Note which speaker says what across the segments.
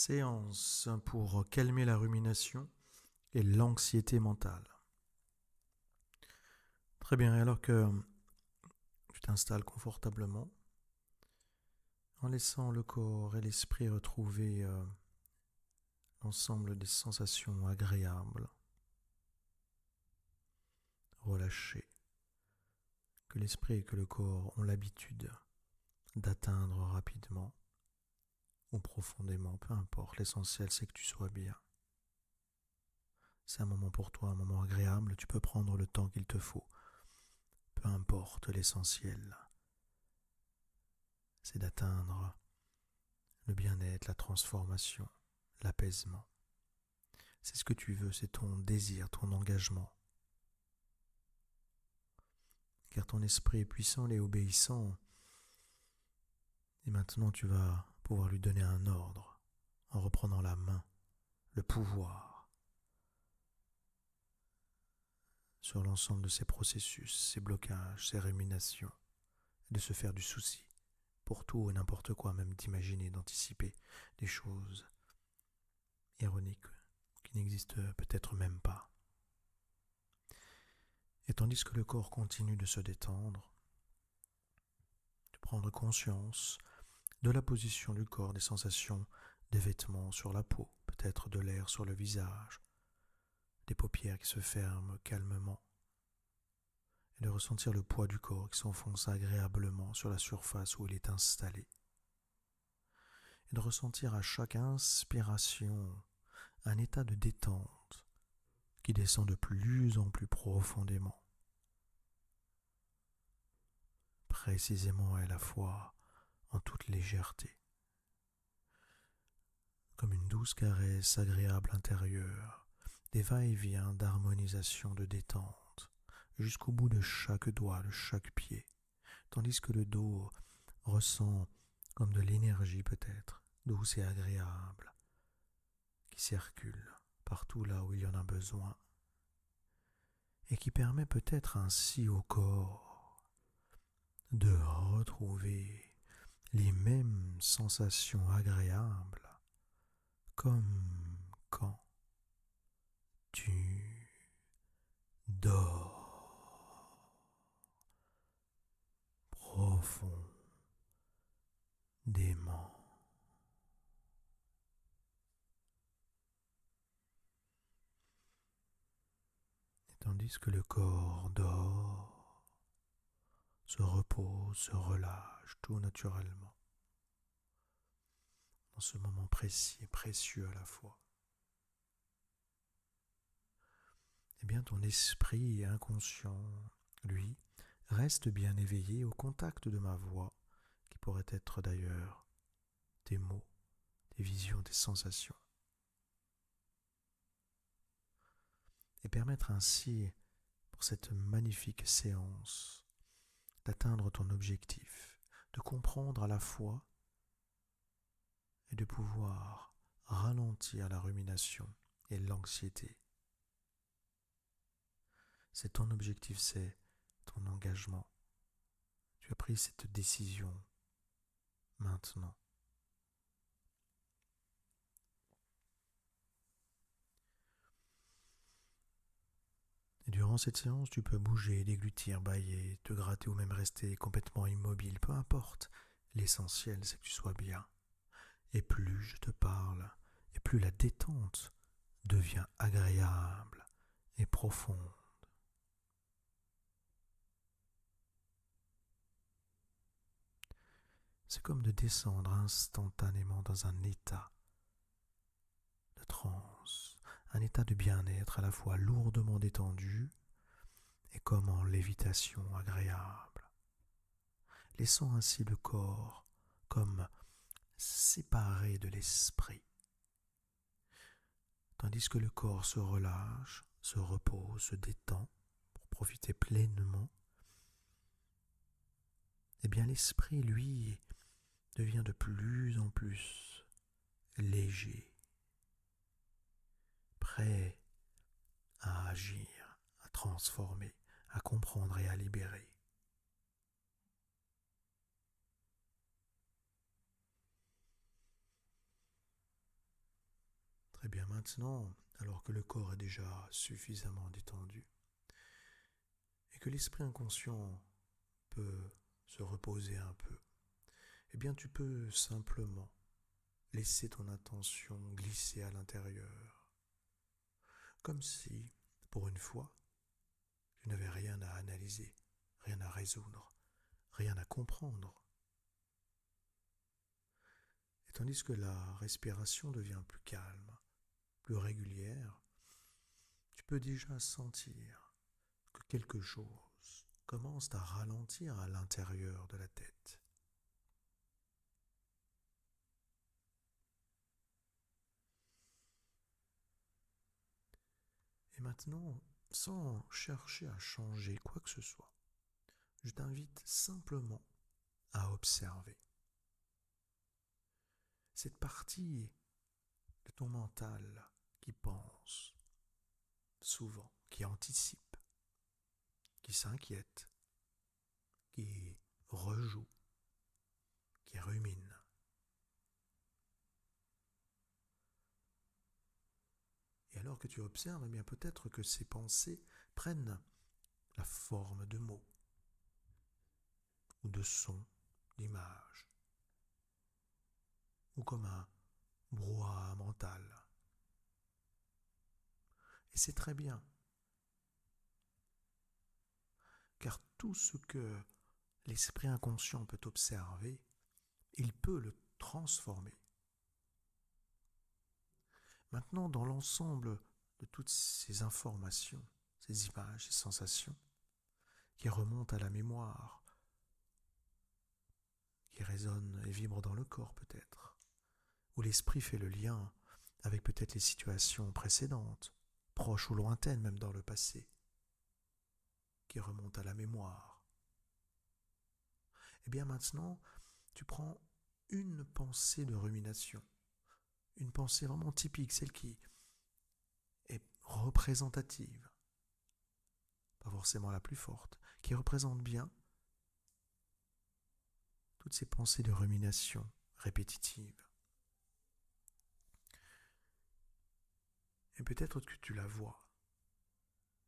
Speaker 1: Séance pour calmer la rumination et l'anxiété mentale. Très bien, alors que tu t'installes confortablement, en laissant le corps et l'esprit retrouver l'ensemble des sensations agréables, relâchées, que l'esprit et que le corps ont l'habitude d'atteindre rapidement ou profondément, peu importe, l'essentiel c'est que tu sois bien. C'est un moment pour toi, un moment agréable, tu peux prendre le temps qu'il te faut. Peu importe, l'essentiel, c'est d'atteindre le bien-être, la transformation, l'apaisement. C'est ce que tu veux, c'est ton désir, ton engagement. Car ton esprit est puissant, il est obéissant. Et maintenant tu vas pouvoir lui donner un ordre en reprenant la main, le pouvoir sur l'ensemble de ces processus, ces blocages, ces ruminations, et de se faire du souci pour tout et n'importe quoi, même d'imaginer, d'anticiper des choses ironiques qui n'existent peut-être même pas. Et tandis que le corps continue de se détendre, de prendre conscience de la position du corps, des sensations des vêtements sur la peau, peut-être de l'air sur le visage, des paupières qui se ferment calmement, et de ressentir le poids du corps qui s'enfonce agréablement sur la surface où il est installé, et de ressentir à chaque inspiration un état de détente qui descend de plus en plus profondément, précisément et à la fois en toute légèreté, comme une douce caresse agréable intérieure, des va-et-vient d'harmonisation, de détente, jusqu'au bout de chaque doigt, de chaque pied, tandis que le dos ressent comme de l'énergie peut-être, douce et agréable, qui circule partout là où il y en a besoin, et qui permet peut-être ainsi au corps de retrouver les mêmes sensations agréables comme quand tu dors profondément. Et tandis que le corps dort, se repose, se relâche tout naturellement, dans ce moment précis et précieux à la fois, eh bien ton esprit inconscient, lui, reste bien éveillé au contact de ma voix, qui pourrait être d'ailleurs tes mots, tes visions, tes sensations, et permettre ainsi, pour cette magnifique séance, d'atteindre ton objectif, de comprendre à la fois et de pouvoir ralentir la rumination et l'anxiété. C'est ton objectif, c'est ton engagement. Tu as pris cette décision maintenant. Et durant cette séance, tu peux bouger, déglutir, bâiller, te gratter ou même rester complètement immobile, peu importe. L'essentiel, c'est que tu sois bien. Et plus je te parle, et plus la détente devient agréable et profonde. C'est comme de descendre instantanément dans un état de transe, un état de bien-être à la fois lourdement détendu et comme en lévitation agréable, laissant ainsi le corps comme séparé de l'esprit, tandis que le corps se relâche, se repose, se détend pour profiter pleinement. Eh bien l'esprit, lui, devient de plus en plus léger, prêt à agir, à transformer, à comprendre et à libérer. bien maintenant, alors que le corps est déjà suffisamment détendu et que l'esprit inconscient peut se reposer un peu, eh bien tu peux simplement laisser ton attention glisser à l'intérieur, comme si, pour une fois, tu n'avais rien à analyser, rien à résoudre, rien à comprendre. Et tandis que la respiration devient plus calme, plus régulière, tu peux déjà sentir que quelque chose commence à ralentir à l'intérieur de la tête. Et maintenant, sans chercher à changer quoi que ce soit, je t'invite simplement à observer cette partie de ton mental qui pense souvent, qui anticipe, qui s'inquiète, qui rejoue, qui rumine. Et alors que tu observes, eh bien peut-être que ces pensées prennent la forme de mots ou de sons, d'images, ou comme un brouhaha mental. Et c'est très bien, car tout ce que l'esprit inconscient peut observer, il peut le transformer. Maintenant, dans l'ensemble de toutes ces informations, ces images, ces sensations, qui remontent à la mémoire, qui résonnent et vibrent dans le corps peut-être, où l'esprit fait le lien avec peut-être les situations précédentes, proches ou lointaines même dans le passé, qui remontent à la mémoire. Et bien maintenant, tu prends une pensée de rumination, une pensée vraiment typique, celle qui est représentative, pas forcément la plus forte, qui représente bien toutes ces pensées de rumination répétitives. Et peut-être que tu la vois.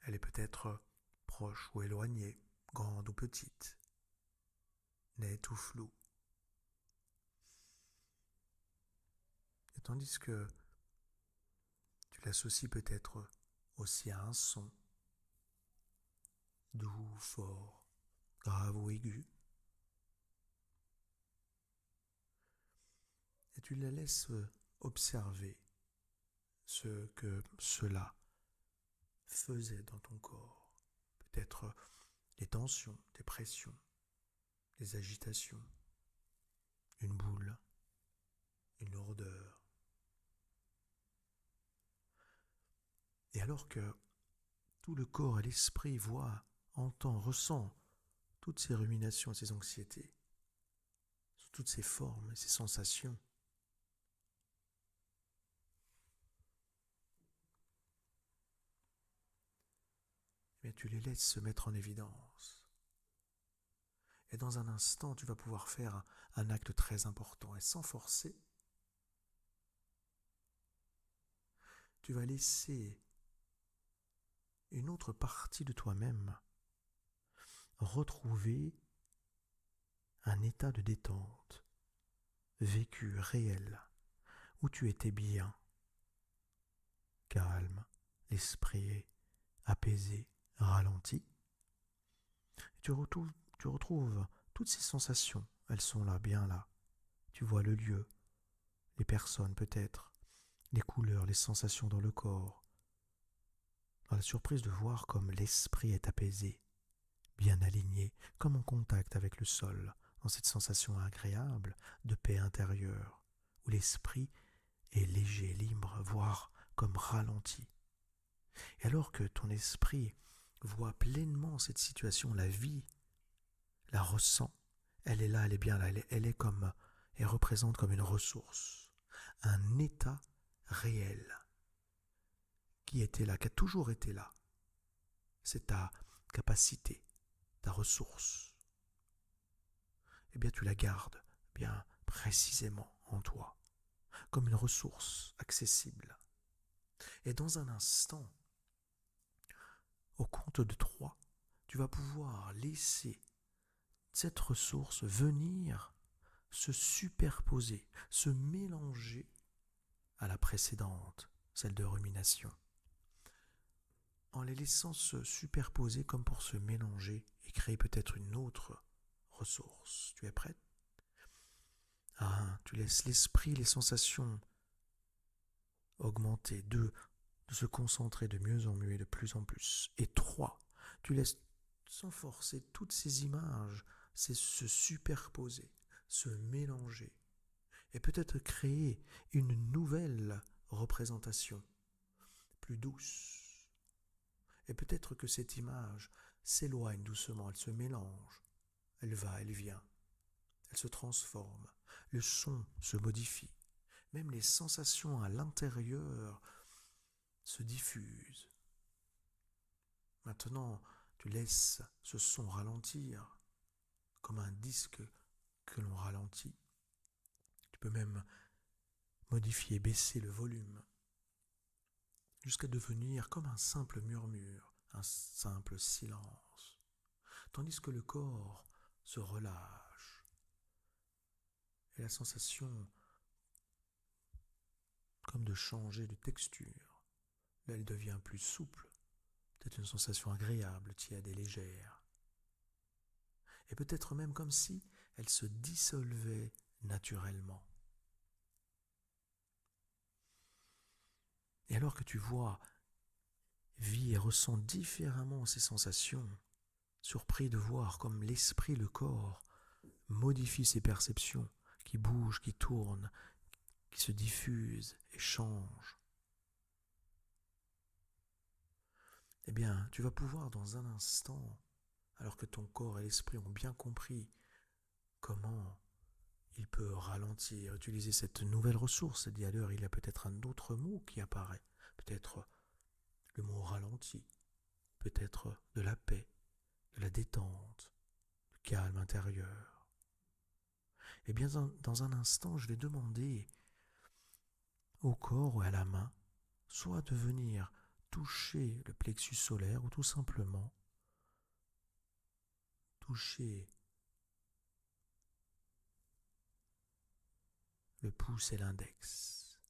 Speaker 1: Elle est peut-être proche ou éloignée, grande ou petite, nette ou floue. Et tandis que tu l'associes peut-être aussi à un son, doux, fort, grave ou aigu, et tu la laisses observer ce que cela faisait dans ton corps. Peut-être les tensions, des pressions, des agitations, une boule, une lourdeur. Et alors que tout le corps et l'esprit voient, entend, ressent toutes ces ruminations, ces anxiétés, sous toutes ces formes et ces sensations, mais tu les laisses se mettre en évidence. Et dans un instant, tu vas pouvoir faire un acte très important. Et sans forcer, tu vas laisser une autre partie de toi-même retrouver un état de détente, vécu, réel, où tu étais bien, calme, l'esprit apaisé, ralenti. Et tu retrouves toutes ces sensations, elles sont là, bien là. Tu vois le lieu, les personnes peut-être, les couleurs, les sensations dans le corps. Dans la surprise de voir comme l'esprit est apaisé, bien aligné, comme en contact avec le sol, dans cette sensation agréable de paix intérieure, où l'esprit est léger, libre, voire comme ralenti. Et alors que ton esprit voit pleinement cette situation, la vit, la ressent, elle est là, elle est bien là, elle représente comme une ressource, un état réel qui était là, qui a toujours été là. C'est ta capacité, ta ressource. Eh bien, tu la gardes bien précisément en toi, comme une ressource accessible. Et dans un instant, au compte de 3, tu vas pouvoir laisser cette ressource venir se superposer, se mélanger à la précédente, celle de rumination, en les laissant se superposer comme pour se mélanger et créer peut-être une autre ressource. Tu es prête? 1. Tu laisses l'esprit, les sensations augmenter. 2. De se concentrer de mieux en mieux et de plus en plus. Et 3. Tu laisses sans forcer toutes ces images se superposer, se mélanger et peut-être créer une nouvelle représentation plus douce. Et peut-être que cette image s'éloigne doucement, elle se mélange, elle va, elle vient, elle se transforme, le son se modifie, même les sensations à l'intérieur se diffusent. Maintenant, tu laisses ce son ralentir comme un disque que l'on ralentit. Tu peux même modifier, baisser le volume jusqu'à devenir comme un simple murmure, un simple silence, tandis que le corps se relâche et la sensation comme de changer de texture. Là, elle devient plus souple, peut-être une sensation agréable, tiède et légère, et peut-être même comme si elle se dissolvait naturellement. Et alors que tu vois, vis et ressens différemment ces sensations, surpris de voir comme l'esprit, le corps, modifie ses perceptions, qui bougent, qui tournent, qui se diffusent et changent, eh bien, tu vas pouvoir dans un instant, alors que ton corps et l'esprit ont bien compris comment il peut ralentir, utiliser cette nouvelle ressource. D'ailleurs, il y a peut-être un autre mot qui apparaît, peut-être le mot ralenti, peut-être de la paix, de la détente, du calme intérieur. Eh bien, dans un instant, je vais demander au corps ou à la main, soit de venir toucher le plexus solaire ou tout simplement toucher le pouce et l'index.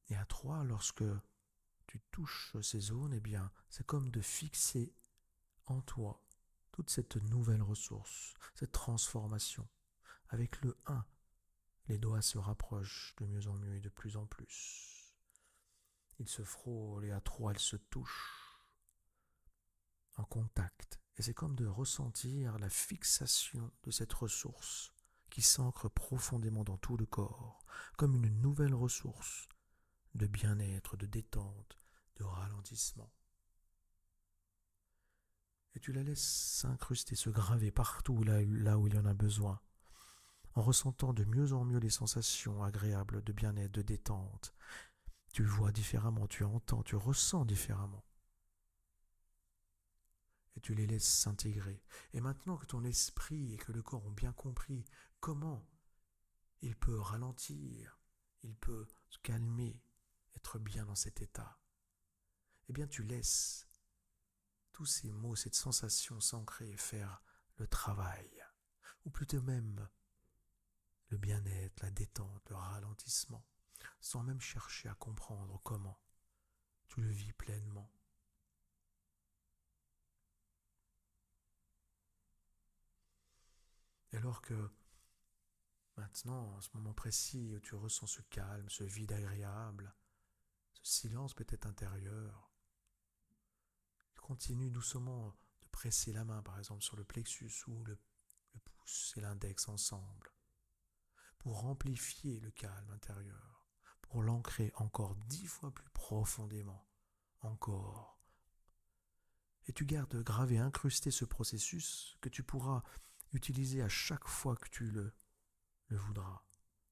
Speaker 1: Et à 3, lorsque tu touches ces zones, eh bien, c'est comme de fixer en toi toute cette nouvelle ressource, cette transformation. Avec le 1, les doigts se rapprochent de mieux en mieux et de plus en plus. Ils se frôlent et à 3, ils se touchent en contact. Et c'est comme de ressentir la fixation de cette ressource qui s'ancre profondément dans tout le corps, comme une nouvelle ressource de bien-être, de détente, de ralentissement. Et tu la laisses s'incruster, se graver partout là où il y en a besoin, en ressentant de mieux en mieux les sensations agréables de bien-être, de détente. Tu vois différemment, tu entends, tu ressens différemment. Et tu les laisses s'intégrer. Et maintenant que ton esprit et que le corps ont bien compris comment il peut ralentir, il peut se calmer, être bien dans cet état, eh bien tu laisses tous ces mots, cette sensation s'ancrer et faire le travail, ou plutôt même le bien-être, la détente, le ralentissement, sans même chercher à comprendre comment. Tu le vis pleinement. Et alors que maintenant, en ce moment précis où tu ressens ce calme, ce vide agréable, ce silence peut-être intérieur, tu continues doucement de presser la main, par exemple, sur le plexus ou le pouce et l'index ensemble, pour amplifier le calme intérieur, pour l'ancrer encore 10 fois plus profondément, encore. Et tu gardes gravé, incrusté ce processus que tu pourras utiliser à chaque fois que tu le voudras.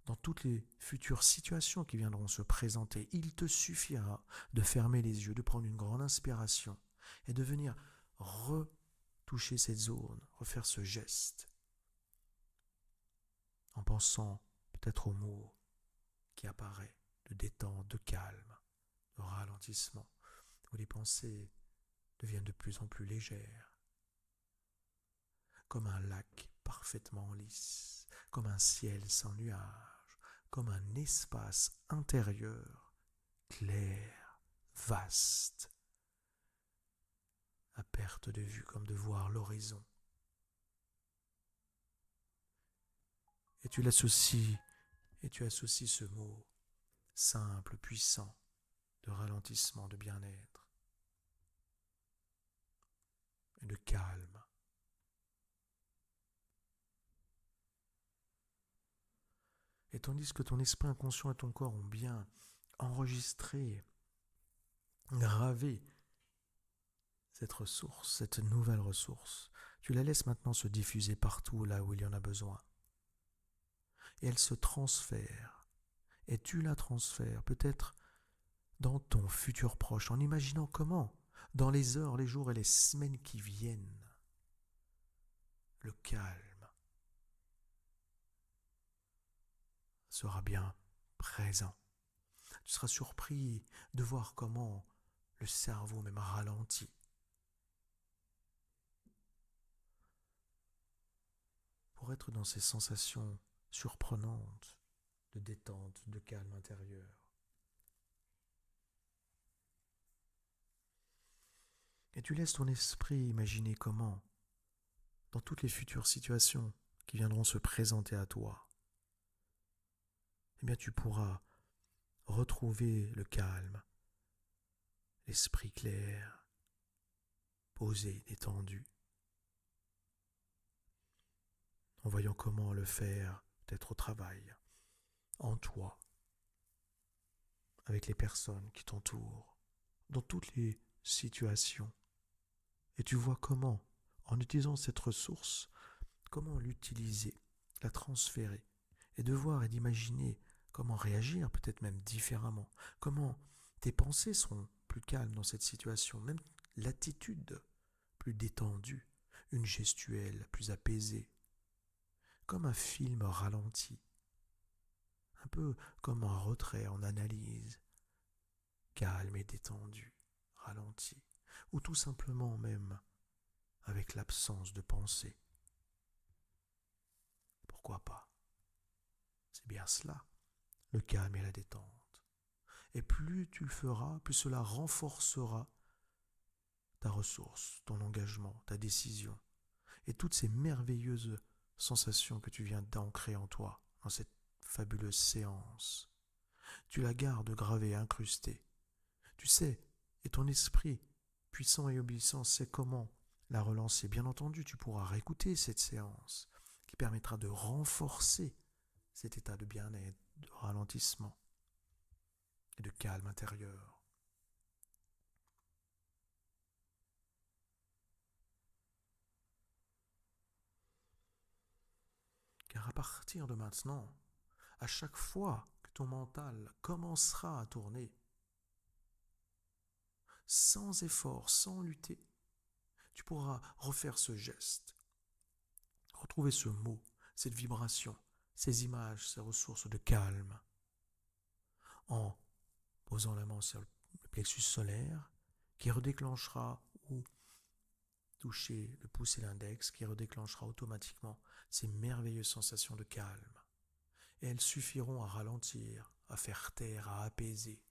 Speaker 1: Dans toutes les futures situations qui viendront se présenter, il te suffira de fermer les yeux, de prendre une grande inspiration et de venir retoucher cette zone, refaire ce geste, en pensant peut-être au mot qui apparaît de détente, de calme, de ralentissement, où les pensées deviennent de plus en plus légères, comme un lac parfaitement lisse, comme un ciel sans nuages, comme un espace intérieur clair, vaste, à perte de vue, comme de voir l'horizon. Et tu l'associes, et tu associes ce mot simple, puissant, de ralentissement, de bien-être et de calme. Et tandis que ton esprit inconscient et ton corps ont bien enregistré, gravé cette ressource, cette nouvelle ressource, tu la laisses maintenant se diffuser partout là où il y en a besoin. Et elle se transfère. Et tu la transfères peut-être dans ton futur proche, en imaginant comment, dans les heures, les jours et les semaines qui viennent, le calme sera bien présent. Tu seras surpris de voir comment le cerveau même ralentit. Pour être dans ces sensations surprenantes de détente, de calme intérieur. Et tu laisses ton esprit imaginer comment, dans toutes les futures situations qui viendront se présenter à toi, eh bien tu pourras retrouver le calme, l'esprit clair, posé, détendu, en voyant comment le faire peut-être au travail, en toi, avec les personnes qui t'entourent, dans toutes les situations. Et tu vois comment, en utilisant cette ressource, comment l'utiliser, la transférer, et de voir et d'imaginer comment réagir, peut-être même différemment, comment tes pensées seront plus calmes dans cette situation, même l'attitude plus détendue, une gestuelle plus apaisée, comme un film ralenti, un peu comme un retrait en analyse, calme et détendu, ralenti, ou tout simplement même avec l'absence de pensée. Pourquoi pas? C'est bien cela, le calme et la détente. Et plus tu le feras, plus cela renforcera ta ressource, ton engagement, ta décision, et toutes ces merveilleuses sensations que tu viens d'ancrer en toi, dans cette fabuleuse séance. Tu la gardes gravée, incrustée. Tu sais, et ton esprit, puissant et obéissant, sait comment la relancer. Bien entendu, tu pourras réécouter cette séance qui permettra de renforcer cet état de bien-être, de ralentissement et de calme intérieur. Car à partir de maintenant, à chaque fois que ton mental commencera à tourner, sans effort, sans lutter, tu pourras refaire ce geste, retrouver ce mot, cette vibration, ces images, ces ressources de calme, en posant la main sur le plexus solaire, qui redéclenchera, ou toucher le pouce et l'index, qui redéclenchera automatiquement ces merveilleuses sensations de calme. Et elles suffiront à ralentir, à faire taire, à apaiser.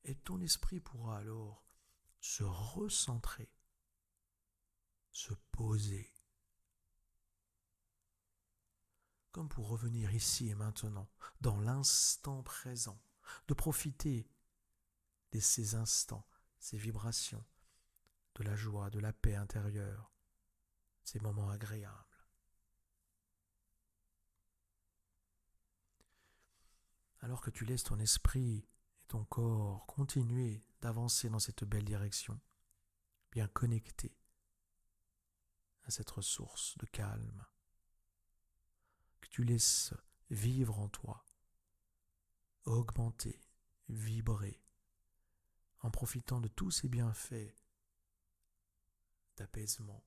Speaker 1: Et ton esprit pourra alors se recentrer, se poser, comme pour revenir ici et maintenant, dans l'instant présent, de profiter de ces instants, ces vibrations, de la joie, de la paix intérieure, ces moments agréables. Alors que tu laisses ton esprit et ton corps continuer d'avancer dans cette belle direction, bien connecté à cette ressource de calme, que tu laisses vivre en toi, augmenter, vibrer, en profitant de tous ces bienfaits d'apaisement,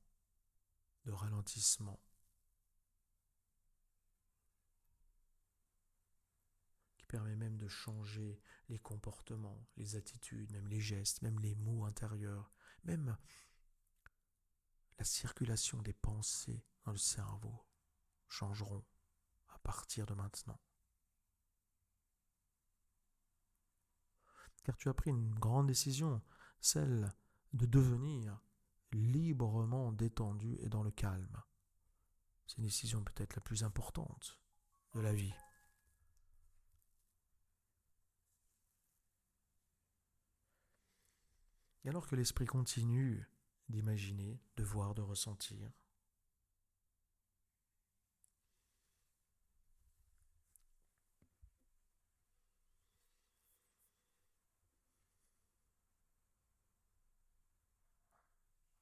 Speaker 1: de ralentissement, permet même de changer les comportements, les attitudes, même les gestes, même les mots intérieurs, même la circulation des pensées dans le cerveau changeront à partir de maintenant. Car tu as pris une grande décision, celle de devenir librement détendu et dans le calme. C'est une décision peut-être la plus importante de la vie. Et alors que l'esprit continue d'imaginer, de voir, de ressentir,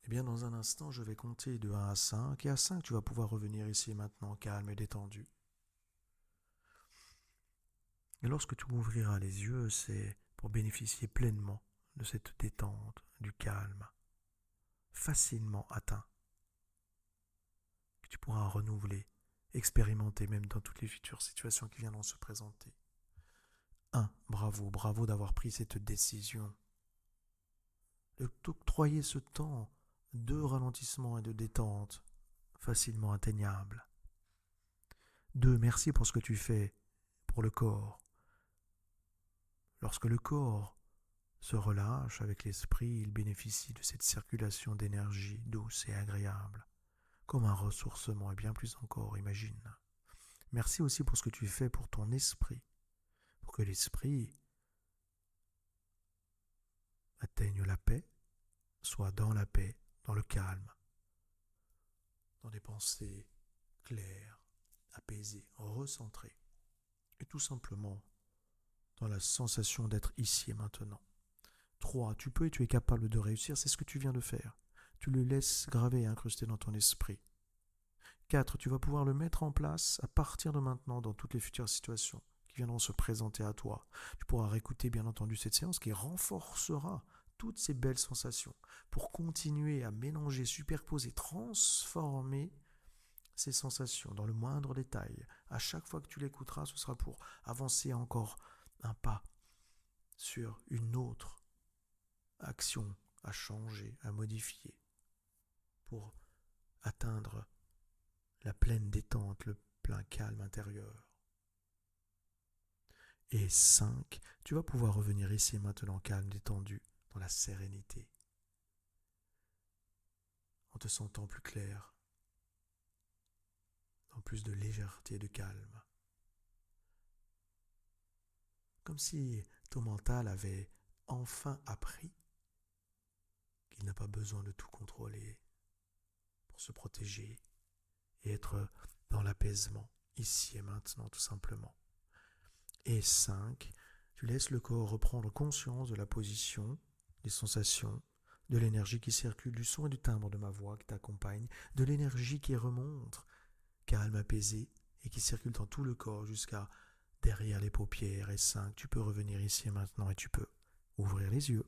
Speaker 1: eh bien dans un instant, je vais compter de 1 à 5, et à 5, tu vas pouvoir revenir ici et maintenant calme et détendu. Et lorsque tu ouvriras les yeux, c'est pour bénéficier pleinement de cette détente, du calme, facilement atteint, que tu pourras renouveler, expérimenter même dans toutes les futures situations qui viendront se présenter. 1. Bravo, bravo d'avoir pris cette décision, de t'octroyer ce temps de ralentissement et de détente facilement atteignable. 2. Merci pour ce que tu fais pour le corps. Lorsque le corps se relâche avec l'esprit, il bénéficie de cette circulation d'énergie douce et agréable, comme un ressourcement et bien plus encore, imagine. Merci aussi pour ce que tu fais pour ton esprit, pour que l'esprit atteigne la paix, soit dans la paix, dans le calme, dans des pensées claires, apaisées, recentrées, et tout simplement dans la sensation d'être ici et maintenant. 3. Tu peux et tu es capable de réussir, c'est ce que tu viens de faire. Tu le laisses graver et incruster dans ton esprit. 4. Tu vas pouvoir le mettre en place à partir de maintenant dans toutes les futures situations qui viendront se présenter à toi. Tu pourras réécouter bien entendu cette séance qui renforcera toutes ces belles sensations pour continuer à mélanger, superposer, transformer ces sensations dans le moindre détail. À chaque fois que tu l'écouteras, ce sera pour avancer encore un pas sur une autre action à changer, à modifier, pour atteindre la pleine détente, le plein calme intérieur. Et 5, tu vas pouvoir revenir ici et maintenant calme, détendu, dans la sérénité, en te sentant plus clair, dans plus de légèreté et de calme. Comme si ton mental avait enfin appris qu'il n'a pas besoin de tout contrôler pour se protéger et être dans l'apaisement, ici et maintenant tout simplement. Et 5, tu laisses le corps reprendre conscience de la position, des sensations, de l'énergie qui circule, du son et du timbre de ma voix qui t'accompagne, de l'énergie qui remonte, calme, apaisée, et qui circule dans tout le corps jusqu'à derrière les paupières. Et 5, tu peux revenir ici et maintenant et tu peux ouvrir les yeux.